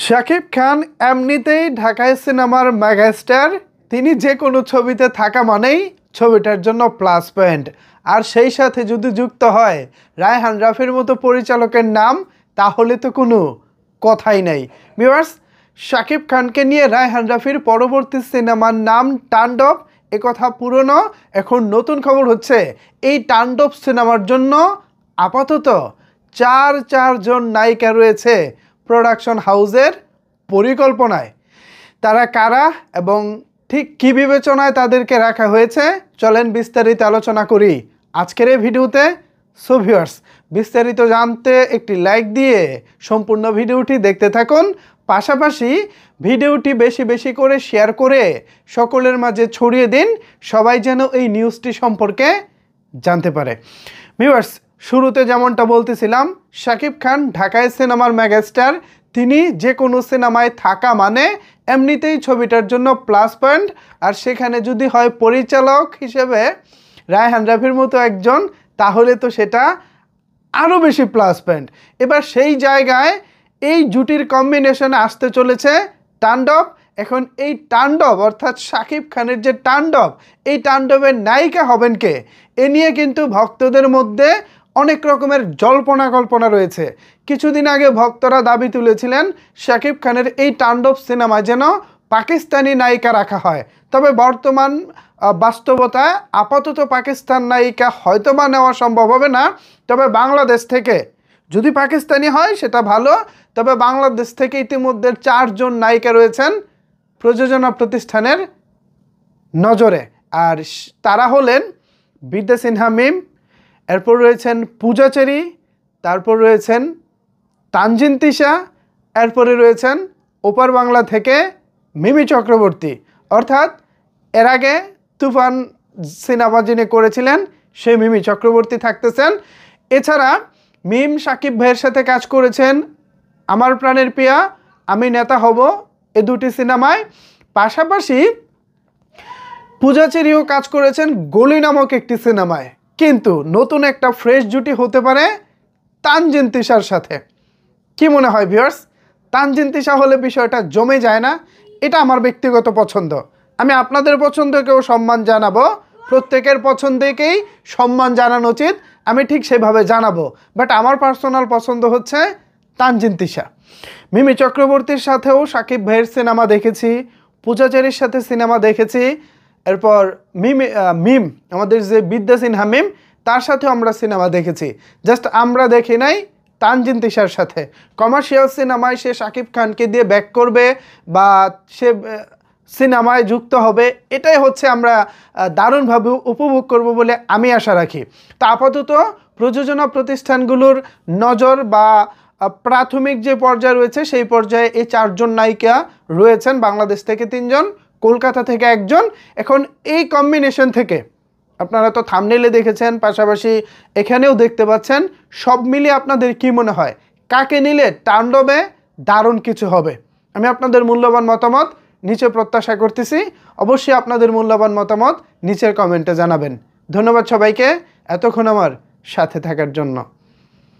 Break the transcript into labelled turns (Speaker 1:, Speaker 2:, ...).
Speaker 1: শাকিব খান এমনিতেই ঢাকায় সিনেমার মেগাস্টার। তিনি যে কোনো ছবিতে থাকা মানেই ছবিটার জন্য প্লাস পয়েন্ট। আর সেই সাথে যদি যুক্ত হয় রায়হান রাফির মতো পরিচালকের নাম, তাহলে তো কোনো কথাই নাই। ভিউয়ার্স, শাকিব খানকে নিয়ে রায়হান রাফির পরবর্তী সিনেমার নাম তাণ্ডব। কথা পুরনো, এখন নতুন খবর হচ্ছে এই তাণ্ডব সিনেমার জন্য আপাতত চারজন নায়িকা রয়েছে প্রোডাকশন হাউসের পরিকল্পনায়। তারা কারা এবং ঠিক কী বিবেচনায় তাদেরকে রাখা হয়েছে, চলেন বিস্তারিত আলোচনা করি আজকের এই ভিডিওতে। সো ভিউয়ার্স, বিস্তারিত জানতে একটি লাইক দিয়ে সম্পূর্ণ ভিডিওটি দেখতে থাকুন। পাশাপাশি ভিডিওটি বেশি বেশি করে শেয়ার করে সকলের মাঝে ছড়িয়ে দিন, সবাই যেন এই নিউজটি সম্পর্কে জানতে পারে। ভিউয়ার্স, শুরুতে যেমনটা বলতেছিলাম, শাকিব খান ঢাকায় সিনেমার মেগাস্টার। তিনি যে কোনো সিনেমায় থাকা মানে এমনিতেই ছবিটার জন্য প্লাস পয়েন্ট। আর সেখানে যদি হয় পরিচালক হিসেবে রায়হান রাফির মতো একজন, তাহলে তো সেটা আরও বেশি প্লাস পয়েন্ট। এবার সেই জায়গায় এই জুটির কম্বিনেশনে আসতে চলেছে তাণ্ডব। এখন এই তাণ্ডব অর্থাৎ শাকিব খানের যে তাণ্ডব, এই তাণ্ডবের নায়িকা হবেন কে, এ নিয়ে কিন্তু ভক্তদের মধ্যে অনেক রকমের জল্পনা কল্পনা রয়েছে। কিছুদিন আগে ভক্তরা দাবি তুলেছিলেন শাকিব খানের এই তাণ্ডব সিনেমায় যেন পাকিস্তানি নায়িকা রাখা হয়। তবে বর্তমান বাস্তবতায় আপাতত পাকিস্তান নায়িকা হয়তোবা নেওয়া সম্ভব হবে না। তবে বাংলাদেশ থেকে যদি পাকিস্তানি হয় সেটা ভালো। তবে বাংলাদেশ থেকে ইতিমধ্যে 4জন নায়িকা রয়েছেন প্রযোজনা প্রতিষ্ঠানের নজরে। আর তারা হলেন বিদ্যা সিনহা মিম, এরপর রয়েছেন পূজা চেরি, তারপর রয়েছেন তানজিন তিশা, এরপরে রয়েছেন ওপার বাংলা থেকে মিমি চক্রবর্তী। অর্থাৎ এর আগে তুফান সিনেমা যিনি করেছিলেন সেই মিমি চক্রবর্তী থাকতেছেন। এছাড়া মিম শাকিব ভাইয়ের সাথে কাজ করেছেন আমার প্রাণের প্রিয়া, আমি নেতা হব, এ দুটি সিনেমায়। পাশাপাশি পূজা চেরিও কাজ করেছেন গলি নামক একটি সিনেমায়। কিন্তু নতুন একটা ফ্রেশ জুটি হতে পারে তানজিন তিশার সাথে। কি মনে হয় ভিউয়ার্স, তানজিন তিশা হলে বিষয়টা জমে যায় না? এটা আমার ব্যক্তিগত পছন্দ। আমি আপনাদের পছন্দকেও সম্মান জানাবো, প্রত্যেকের পছন্দকেই সম্মান জানানো উচিত, আমি ঠিক সেভাবে জানাবো। বাট আমার পার্সোনাল পছন্দ হচ্ছে তানজিন তিশা। মিমি চক্রবর্তীর সাথেও শাকিব ভাইয়ের সিনেমা দেখেছি, পূজাচারীর সাথে সিনেমা দেখেছি, এরপর মিম আমাদের যে বিদ্যা সিনহা মিম, তার সাথেও আমরা সিনেমা দেখেছি। জাস্ট আমরা দেখি নাই তানজিন তিশার সাথে। কমার্শিয়াল সিনেমায় সে শাকিব খানকে দিয়ে ব্যাক করবে বা সে সিনেমায় যুক্ত হবে, এটাই হচ্ছে আমরা দারুণভাবে উপভোগ করব বলে আমি আশা রাখি। তা আপাতত প্রযোজনা প্রতিষ্ঠানগুলোর নজর বা প্রাথমিক যে পর্যায়ে রয়েছে সেই পর্যায়ে এই 4জন নায়িকা রয়েছেন, বাংলাদেশ থেকে 3জন, কলকাতা থেকে 1জন। এখন এই কম্বিনেশন থেকে আপনারা তো থাম্বনেইলে দেখেছেন, পাশাপাশি এখানেও দেখতে পাচ্ছেন, সব মিলিয়ে আপনাদের কি মনে হয় কাকে নিলে তাণ্ডবে দারুণ কিছু হবে? আমি আপনাদের মূল্যবান মতামত নিচে প্রত্যাশা করতেছি। অবশ্যই আপনাদের মূল্যবান মতামত নিচের কমেন্টে জানাবেন। ধন্যবাদ সবাইকে এতক্ষণ আমার সাথে থাকার জন্য।